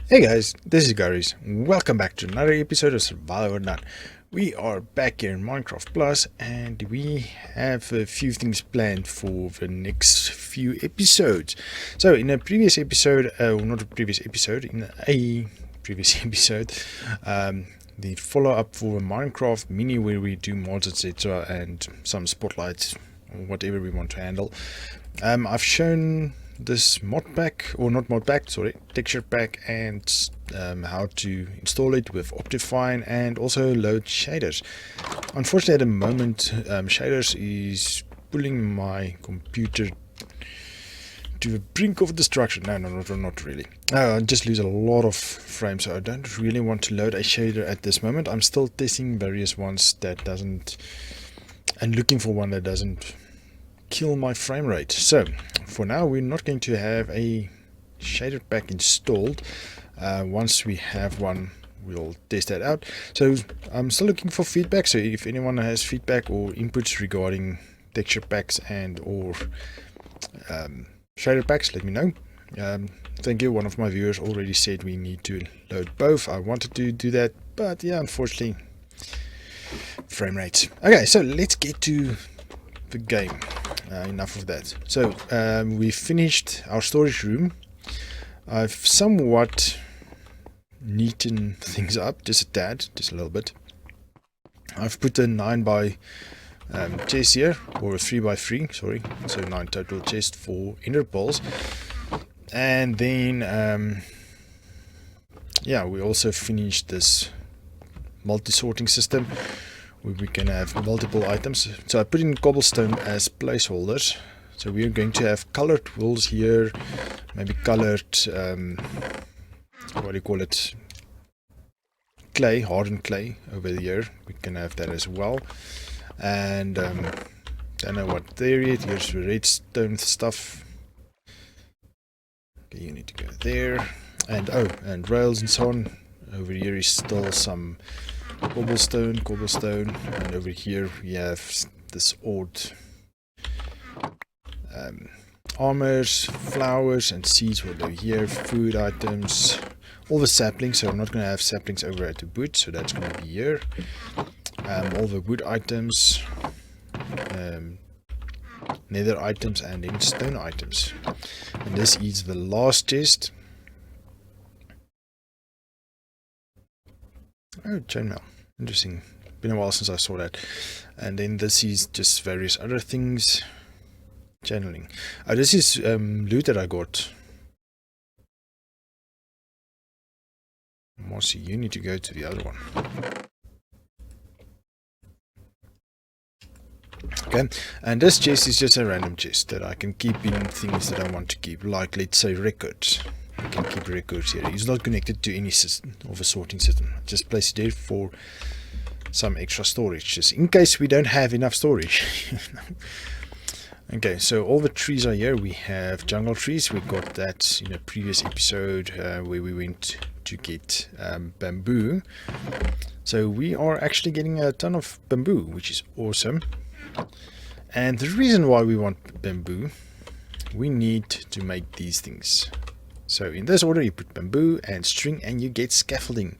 Hey guys, this is Garies. Welcome back to another episode of Survival or Not. We are back here in Minecraft Plus and we have a few things planned for the next few episodes. So in a previous episode, not a previous episode, in a previous episode, the follow-up for the Minecraft mini where we do mods etc. and some spotlights or whatever we want to handle. I've shown this mod pack, or not mod pack, sorry, texture pack, and how to install it with Optifine and also load shaders. Unfortunately at the moment shaders is pulling my computer to the brink of destruction. No, not really. I just lose a lot of frames, so I don't really want to load a shader at this moment. I'm still testing various ones that doesn't, and looking for one that doesn't kill my frame rate. So for now we're not going to have a shader pack installed. Once we have one we'll test that out. So I'm still looking for feedback, so if anyone has feedback or inputs regarding texture packs and or shader packs, let me know. Thank you. One of my viewers already said we need to load both. I wanted to do that, but yeah, unfortunately frame rates. Okay, so let's get to the game. Enough of that. So we finished our storage room. I've somewhat neatened things up just a tad, just a little bit. I've put a 9 by chest here, or a 3 by 3, sorry, so 9 total chest for ender pearls. And then yeah, we also finished this multi-sorting system where we can have multiple items. So I put in cobblestone as placeholders. So we are going to have colored walls here, maybe colored what do you call it, clay, hardened clay over here. We can have that as well. And don't know what there yet. Here's the redstone stuff. Okay, you need to go there. And oh, and rails and so on. Over here is still some cobblestone, and over here we have this odd armors, flowers and seeds over here, food items, all the saplings. So I'm not going to have saplings over at the wood, so that's going to be here. All the wood items, nether items, and then stone items. And this is the last chest. Oh, chainmail. Interesting. Been a while since I saw that. And then this is just various other things. Channeling. This is loot that I got. Mossy, you need to go to the other one. Okay, and this chest is just a random chest that I can keep in things that I want to keep, like let's say records. I can keep records here. It's not connected to any system of a sorting system. Just place it there for some extra storage, just in case we don't have enough storage. Okay, so all the trees are here. We have jungle trees. We got that in a previous episode where we went to get bamboo. So we are actually getting a ton of bamboo, which is awesome. And the reason why we want bamboo, we need to make these things. So in this order you put bamboo and string and you get scaffolding.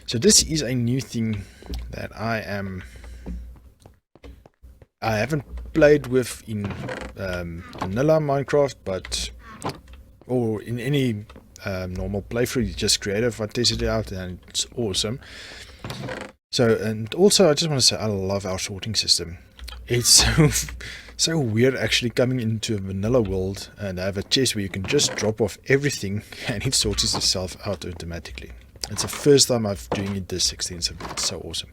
So this is a new thing that I haven't played with in vanilla Minecraft, but or in any normal playthrough, just creative. I tested it out and it's awesome. So, and also I just want to say I love our sorting system. It's so weird actually coming into a vanilla world and have a chest where you can just drop off everything and it sorts itself out automatically. It's the first time I'm doing it this extensively. It's so awesome.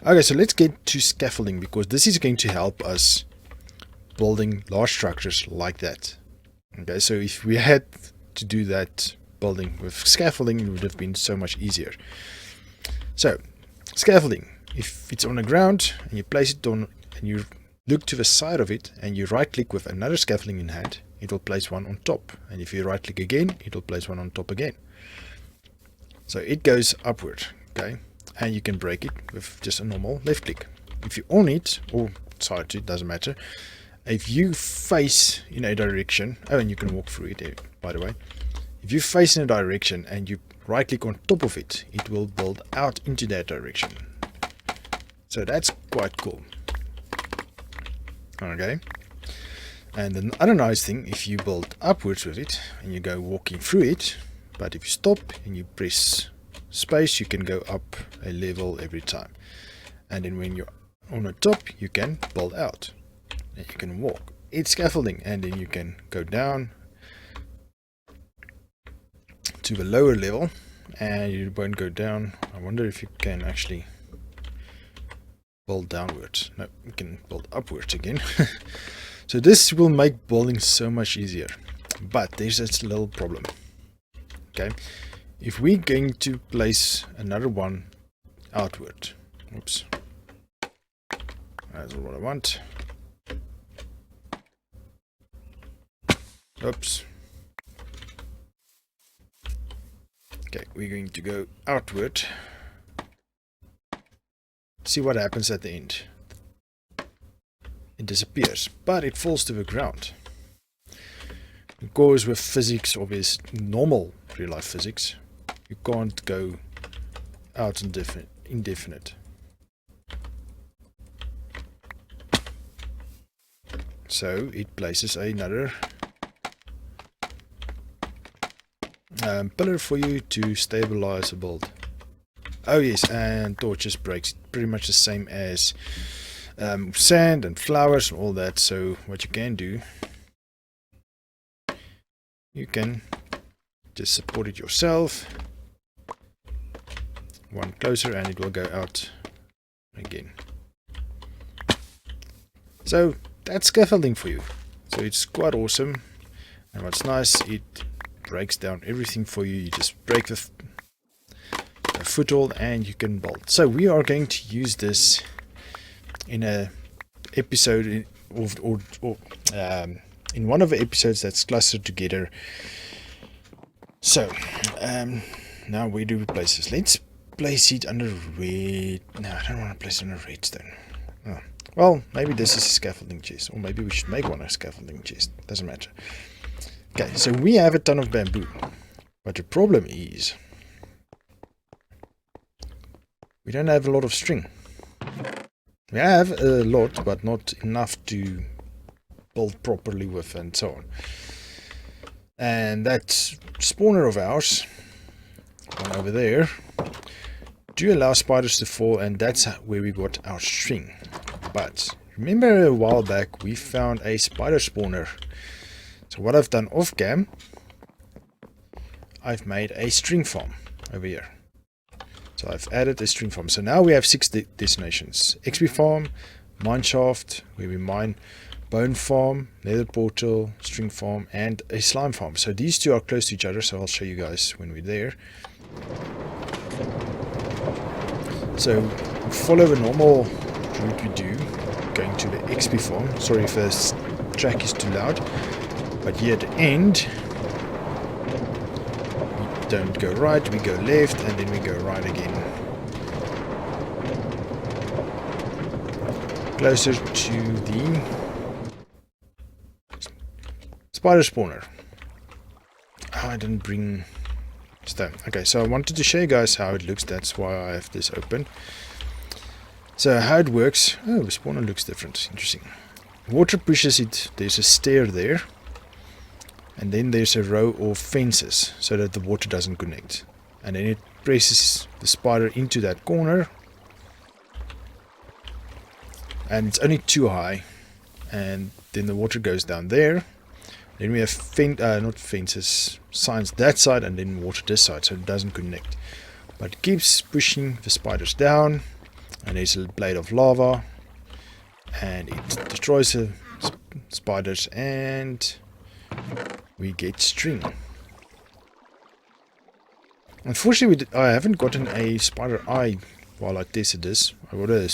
Okay, so let's get to scaffolding, because this is going to help us building large structures like that. Okay, so if we had to do that building with scaffolding, it would have been so much easier. So scaffolding, if it's on the ground and you place it on and you look to the side of it and you right click with another scaffolding in hand, it will place one on top, and if you right click again it will place one on top again. So it goes upward, okay, and you can break it with just a normal left click. If you on it or side to it, doesn't matter. If you face in a direction, oh, and you can walk through it, by the way. If you face in a direction and you right click on top of it, it will build out into that direction. So that's quite cool. Okay. And the other nice thing, if you build upwards with it and you go walking through it, but if you stop and you press space, you can go up a level every time. And then when you're on the top, you can build out and you can walk. It's scaffolding, and then you can go down to a lower level and you won't go down. I wonder if you can actually build downwards. No, you can build upwards again. So this will make building so much easier, but there's a little problem. Okay, if we're going to place another one outward, oops, that's not what I want. Oops. Okay, we're going to go outward. See what happens at the end. It disappears, but it falls to the ground. Of course, with physics, obvious normal real life physics, you can't go out indefinite. So it places another pillar for you to stabilize a build. Oh yes, and torches breaks pretty much the same as sand and flowers and all that. So what you can do, you can just support it yourself, one closer, and it will go out again. So that's scaffolding for you. So it's quite awesome, and what's nice, it breaks down everything for you. You just break the foothold and you can build. So we are going to use this in a episode in one of the episodes that's clustered together. So now where do we place this? Let's place it under red. No, I don't want to place it under redstone. Oh. Well, maybe this is a scaffolding chest, or maybe we should make one a scaffolding chest. Doesn't matter. Okay, so we have a ton of bamboo, but the problem is we don't have a lot of string. We have a lot, but not enough to build properly with and so on. And that spawner of ours, one over there, do allow spiders to fall, and that's where we got our string. But remember a while back we found a spider spawner. So what I've done off cam, I've made a string farm over here. So I've added a string farm. So now we have 6 destinations. XP farm, mineshaft, where we mine, bone farm, nether portal, string farm, and a slime farm. So these two are close to each other, so I'll show you guys when we're there. So follow the normal route we do, going to the XP farm. Sorry if this track is too loud, but here at the end, don't go right, we go left, and then we go right again. Closer to the spider spawner. Oh, I didn't bring stone. Okay, so I wanted to show you guys how it looks. That's why I have this open. So how it works. Oh, the spawner looks different. Interesting. Water pushes it. There's a stair there. And then there's a row of fences so that the water doesn't connect. And then it presses the spider into that corner. And it's only too high. And then the water goes down there. Then we have not fences, signs that side, and then water this side, so it doesn't connect. But it keeps pushing the spiders down. And there's a blade of lava. And it destroys the spiders, and we get string. Unfortunately, I haven't gotten a spider eye while I tested this. I got a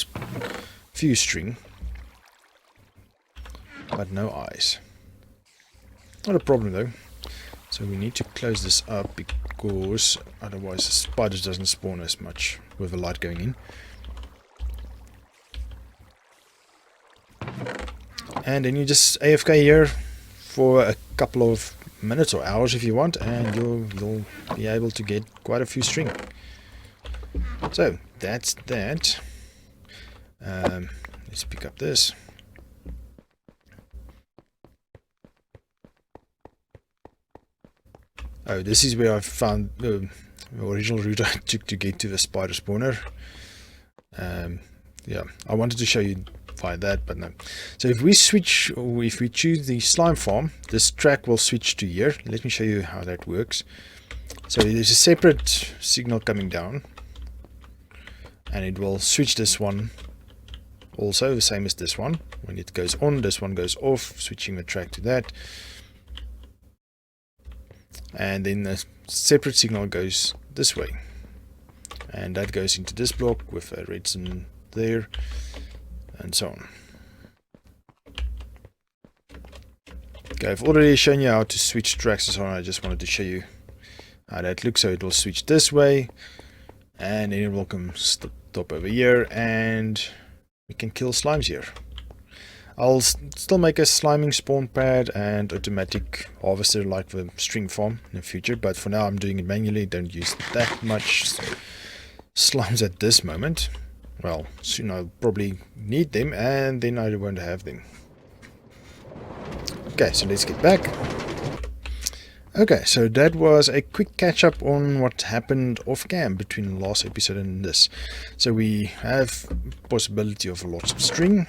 few string, but no eyes. Not a problem though. So we need to close this up, because otherwise the spiders doesn't spawn as much with the light going in. And then you just AFK here for a couple of minutes or hours if you want, and you'll be able to get quite a few string. So that's that. Let's pick up this. Oh, this is where I found the original route I took to get to the spider spawner. Yeah, I wanted to show you via that, but no. So if we switch, or if we choose the slime farm, this track will switch to here. Let me show you how that works. So there's a separate signal coming down, and it will switch this one also, the same as this one. When it goes on, this one goes off, switching the track to that. And then the separate signal goes this way, and that goes into this block with a redstone there, and so on. Okay, I've already shown you how to switch tracks and so on. I just wanted to show you how that looks. So it will switch this way, and then it will come stop over here, and we can kill slimes here. I'll still make a sliming spawn pad and automatic harvester like the string farm in the future, but for now I'm doing it manually. Don't use that much slimes at this moment. Well, soon I'll probably need them, and then I won't have them. Okay, so let's get back. Okay, so that was a quick catch up on what happened off cam between the last episode and this. So we have possibility of lots of string.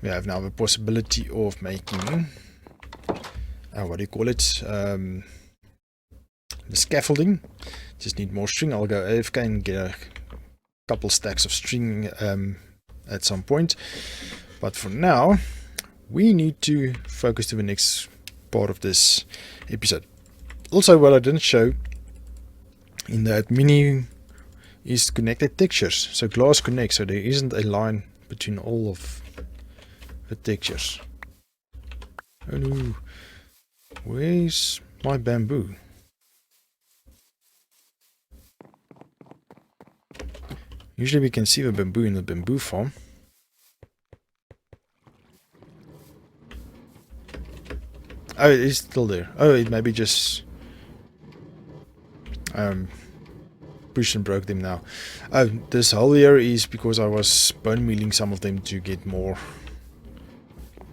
We have now the possibility of making, what do you call it, the scaffolding. Just need more string. I'll go AFK and get a couple stacks of string at some point. But for now, we need to focus to the next part of this episode. Also, what I didn't show in that menu is connected textures. So glass connects, so there isn't a line between all of the textures. Oh no, where's my bamboo? Usually we can see the bamboo in the bamboo farm. Oh, it is still there. Oh, it maybe just pushed and broke them now. Oh, this hole here is because I was bone mealing some of them to get more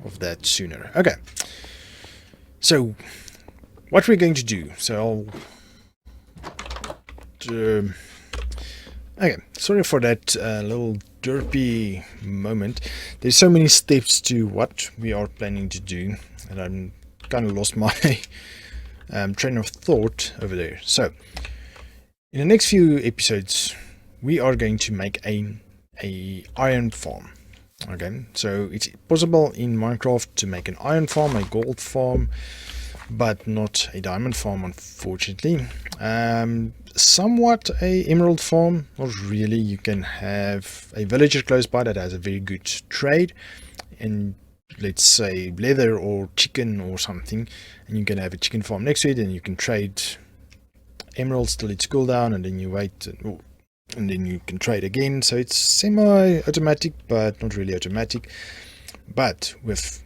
of that sooner. Okay, so what we're going to do, so I'll okay, sorry for that little derpy moment. There's so many steps to what we are planning to do, and I'm kind of lost my train of thought over there. So in the next few episodes we are going to make a iron farm. Okay, so it's possible in Minecraft to make an iron farm, a gold farm, but not a diamond farm, unfortunately. Somewhat a emerald farm, not really. You can have a villager close by that has a very good trade, and let's say leather or chicken or something, and you can have a chicken farm next to it, and you can trade emeralds till it's cooldown, and then you wait, and then you can trade again. So it's semi-automatic, but not really automatic. But with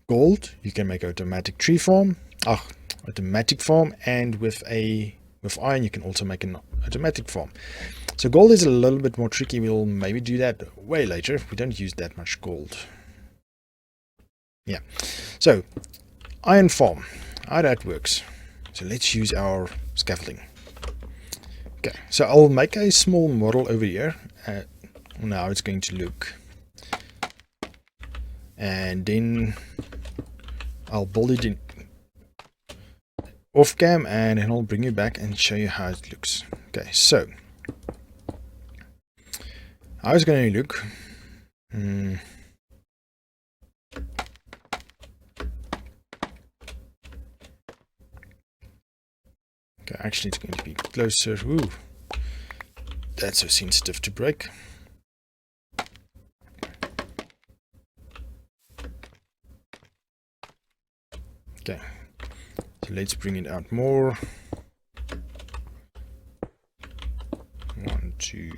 gold, you can make an automatic tree farm, automatic farm, and with iron, you can also make an automatic farm. So gold is a little bit more tricky. We'll maybe do that way later. We don't use that much gold. Yeah. So iron farm, how that works. So let's use our scaffolding. Okay, so I'll make a small model over here. Now it's going to look, and then I'll build it in off cam, and then I'll bring you back and show you how it looks. Okay, so how it's going to look. Okay, actually it's going to be closer. Ooh, that's so sensitive to break. Okay, so let's bring it out more. 1, 2.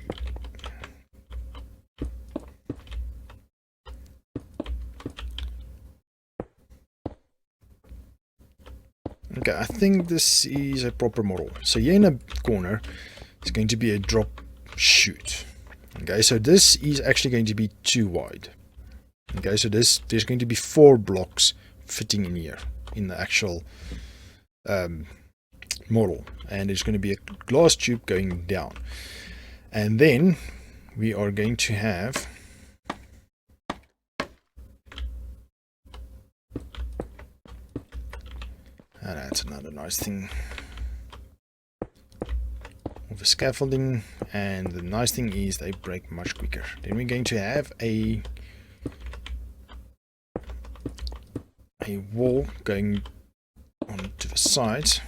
Okay, I think this is a proper model. So here in the corner is going to be a drop chute. Okay, so this is actually going to be too wide. Okay, so there's going to be 4 blocks fitting in here in the actual model, and there's going to be a glass tube going down, and then we are going to have and that's another nice thing of the scaffolding, and the nice thing is they break much quicker. Then we're going to have a wall going on to the sides,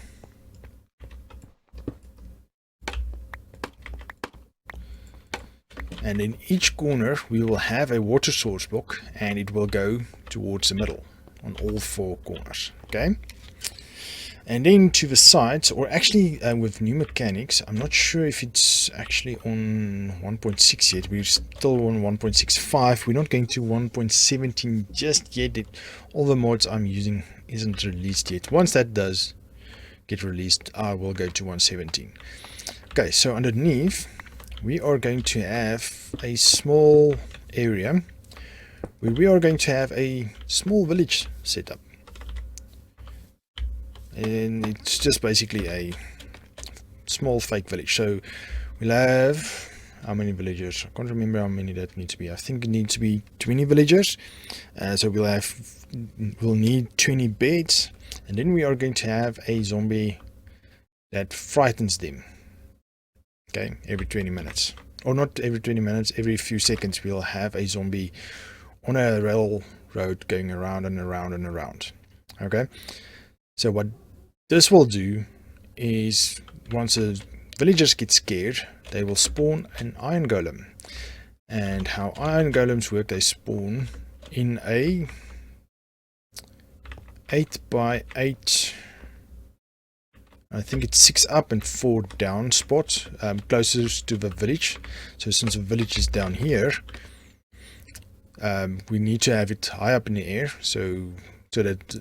and in each corner we will have a water source block, and it will go towards the middle on all 4 corners. Okay, and then to the sides, or actually with new mechanics, I'm not sure if it's actually on 1.6 yet. We're still on 1.65. We're not going to 1.17 just yet. All the mods I'm using isn't released yet. Once that does get released, I will go to 1.17. Okay, so underneath we are going to have a small area where we are going to have a small village set up. And it's just basically a small fake village. So we'll have, how many villagers? I can't remember how many that needs to be. I think it needs to be 20 villagers. So we'll need 20 beds, and then we are going to have a zombie that frightens them. Okay, every 20 minutes, or not every 20 minutes, every few seconds we'll have a zombie on a railroad going around and around and around. Okay, so what this will do is, once the villagers get scared, they will spawn an iron golem. And how iron golems work, they spawn in a 8x8, I think it's 6 up and 4 down spot, closest to the village. So since the village is down here, we need to have it high up in the air, so that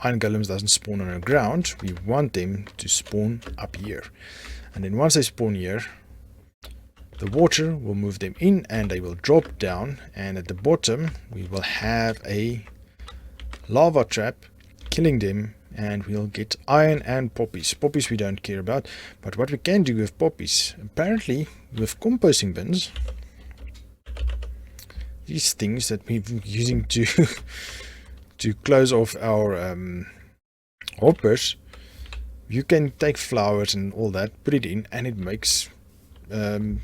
iron golems doesn't spawn on the ground. We want them to spawn up here, and then once they spawn here, the water will move them in and they will drop down, and at the bottom we will have a lava trap killing them, and we'll get iron and poppies. Poppies we don't care about, but what we can do with poppies, apparently with composting bins, these things that we've been using to to close off our hoppers, you can take flowers and all that, put it in, and it makes bone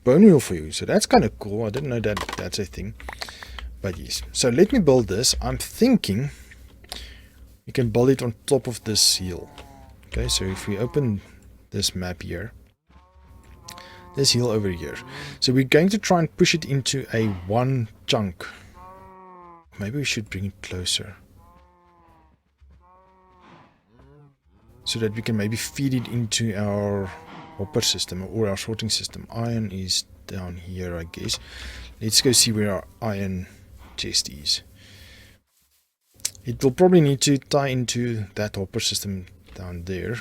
meal for you. So that's kind of cool. I didn't know that that's a thing, but yes. So let me build this. I'm thinking you can build it on top of this hill. Okay, so if we open this map here, this hill over here, so we're going to try and push it into a 1 chunk. Maybe we should bring it closer so that we can maybe feed it into our hopper system or our sorting system. Iron is down here, I guess. Let's go see where our iron chest is. It will probably need to tie into that hopper system down there,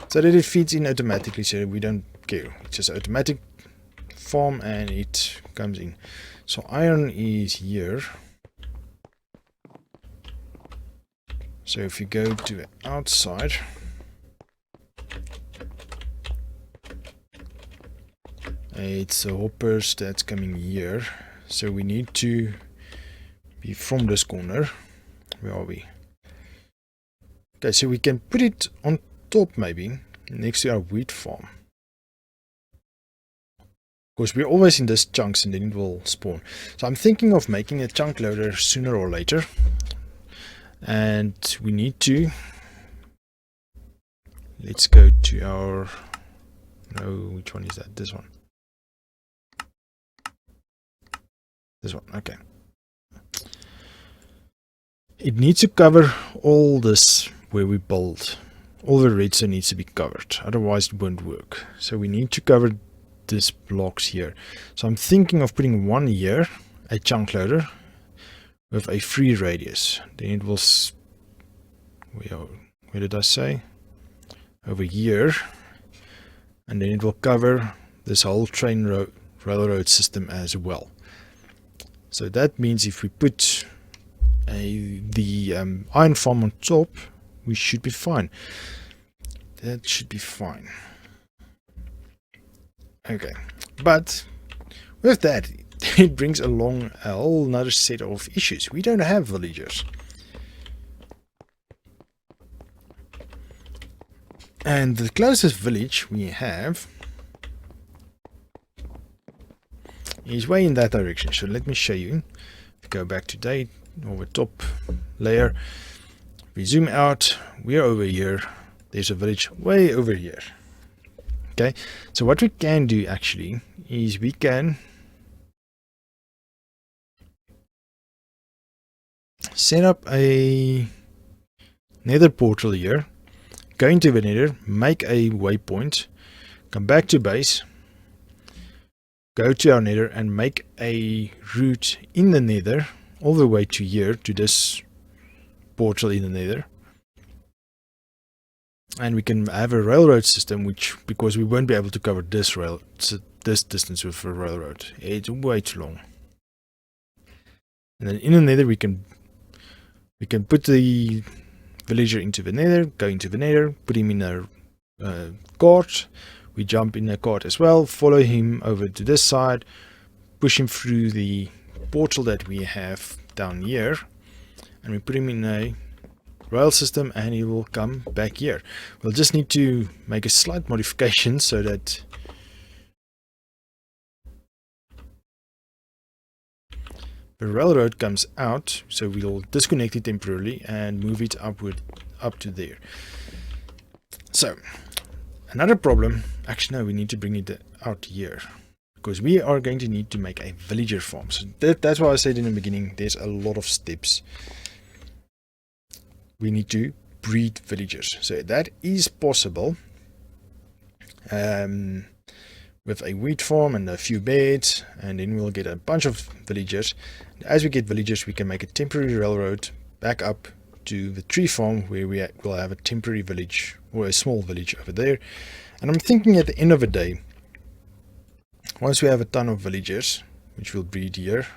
so that it feeds in automatically, so we don't care. It's just automatic farm and it comes in. So iron is here. So if you go to the outside, it's the hoppers that's coming here. So we need to be from this corner. Where are we? Okay, so we can put it on top, maybe next to our wheat farm. Because we're always in this chunks and then it will spawn. So I'm thinking of making a chunk loader sooner or later. And we need to, let's go to our, no, which one is that? This one. This one, okay. It needs to cover all this where we build. All the redstone needs to be covered, otherwise it won't work. So we need to cover this blocks here. So I'm thinking of putting one here, a chunk loader, with a free radius. Then it will, where did I say? Over here. And then it will cover this whole railroad system as well. So that means if we put the iron farm on top, we should be fine. That should be fine. Okay, but with that, it brings along a whole another set of issues. We don't have villagers. And the closest village we have is way in that direction. So let me show you. Go back to date, over top layer. We zoom out. We're over here. There's a village way over here. Okay, so what we can do actually is we can set up a nether portal here, go into the nether, make a waypoint, come back to base, go to our nether and make a route in the nether all the way to here, to this portal in the nether. And we can have a railroad system, which, because we won't be able to cover this distance with a railroad, it's way too long. And then in the nether we can put the villager into the nether, go into the nether, put him in a cart. We jump in a cart as well, follow him over to this side, push him through the portal that we have down here, and we put him in a rail system and he will come back here. We'll just need to make a slight modification so that the railroad comes out. So we'll disconnect it temporarily and move it upward up to there. So another problem, actually no, we need to bring it out here, because we are going to need to make a villager farm. So that's why I said in the beginning, there's a lot of steps. We need to breed villagers. So that is possible with a wheat farm and a few beds, and then we'll get a bunch of villagers. As we get villagers, we can make a temporary railroad back up to the tree farm, where we will have a temporary village or a small village over there. And I'm thinking at the end of the day, once we have a ton of villagers, which will breed here,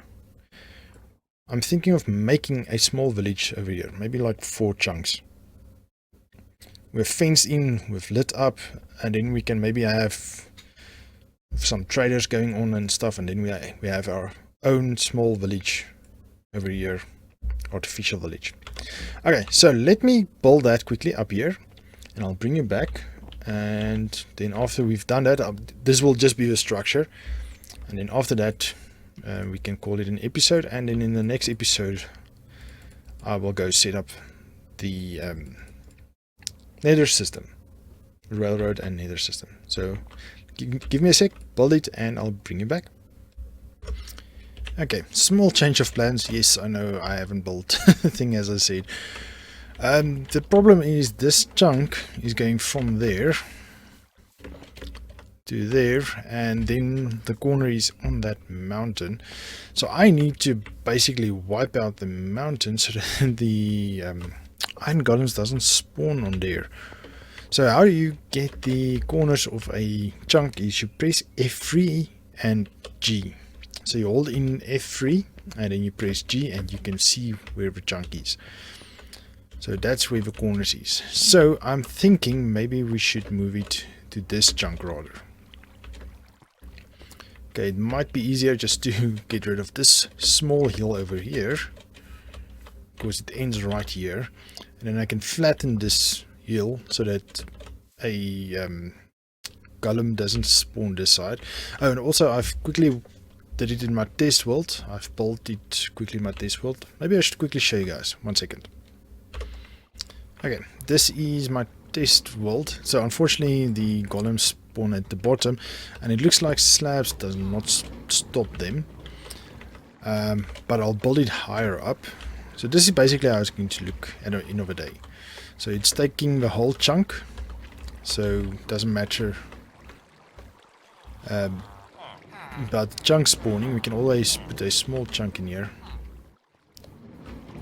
I'm thinking of making a small village over here, maybe like 4 chunks. We're fenced in, we've lit up, and then we can maybe have some traders going on and stuff, and then we have our own small village over here, artificial village. Okay, so let me build that quickly up here, and I'll bring you back. And then after we've done that, this will just be the structure, and then after that we can call it an episode. And then in the next episode I will go set up the nether system, railroad and nether system. So give me a sec, build it, and I'll bring you back. Okay, small change of plans. Yes, I know I haven't built the thing as I said. The problem is this chunk is going from there to there, and then the corner is on that mountain. So I need to basically wipe out the mountain so that the iron golems doesn't spawn on there. So how do you get the corners of a chunk is you press F3 and G. So you hold in F3 and then you press G, and you can see where the chunk is. So that's where the corners is. So I'm thinking maybe we should move it to this chunk rather. Okay, it might be easier just to get rid of this small hill over here, because it ends right here, and then I can flatten this hill so that a golem doesn't spawn this side. Oh, and also I've quickly did it in my test world. I've built it quickly in my test world. Maybe I should quickly show you guys. 1 second. Okay, this is my test world. So unfortunately the golems spawn at the bottom, and it looks like slabs does not stop them. But I'll build it higher up. So this is basically how it's going to look at the end of the day. So it's taking the whole chunk, so it doesn't matter about the chunk spawning. We can always put a small chunk in here,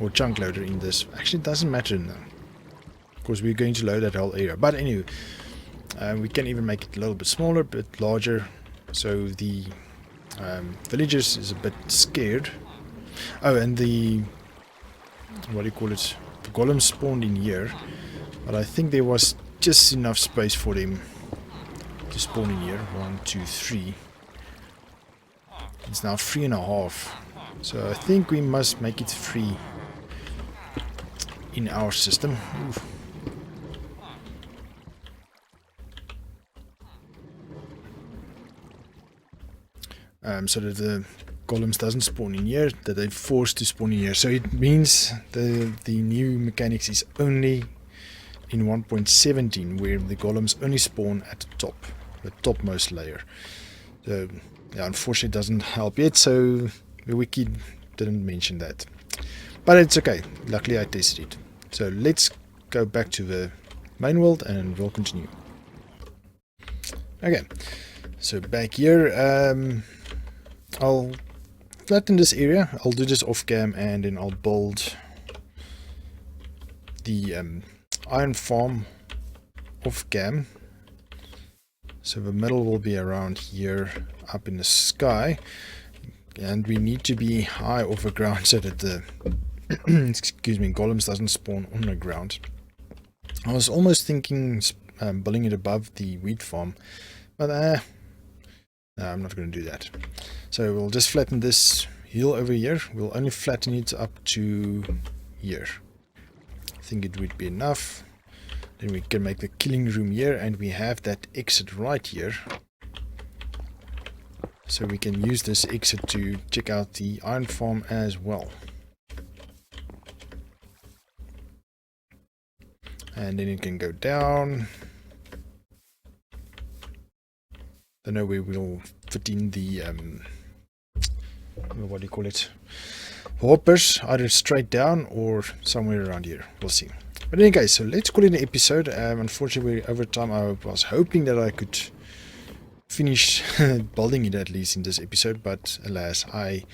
or chunk loader in this. Actually, it doesn't matter now. Of course, we're going to load that whole area. But anyway, we can even make it a little bit smaller, a bit larger. So the villagers is a bit scared. Oh, and the, what do you call it? The golems spawned in here. But I think there was just enough space for them to spawn in here. 1, 2, 3. It's now 3.5. So I think we must make it 3 in our system. Oof. So that the golems doesn't spawn in here, that they're forced to spawn in here. So it means the new mechanics is only in 1.17, where the golems only spawn at the top, the topmost layer. So yeah, unfortunately it doesn't help yet, so the wiki didn't mention that. But it's okay, luckily I tested it. So let's go back to the main world and we'll continue. Okay, so back here, I'll flatten this area. I'll do this off cam and then I'll build the iron farm off cam. So the middle will be around here up in the sky, and we need to be high off the ground so that the excuse me, golems doesn't spawn on the ground. I was almost thinking building it above the wheat farm, but no, I'm not going to do that. So we'll just flatten this hill over here. We'll only flatten it up to here. I think it would be enough. Then we can make the killing room here, and we have that exit right here. So we can use this exit to check out the iron farm as well. And then it can go down. Don't know where we'll fit in the what do you call it, hoppers, either straight down or somewhere around here. We'll see. But anyway, so let's call it an episode. Unfortunately, over time I was hoping that I could finish building it at least in this episode, but alas, I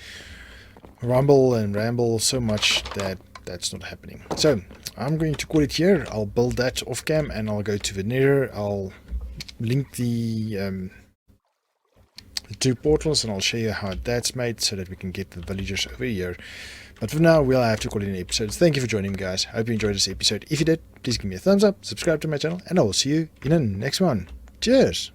rumble and ramble so much that that's not happening. So I'm going to call it here. I'll build that off cam and I'll go to the nether. I'll link the 2 portals and I'll show you how that's made so that we can get the villagers over here. But for now, we'll have to call it an episode. Thank you for joining me, guys. Hope you enjoyed this episode. If you did, please give me a thumbs up, subscribe to my channel, and I will see you in the next one. Cheers!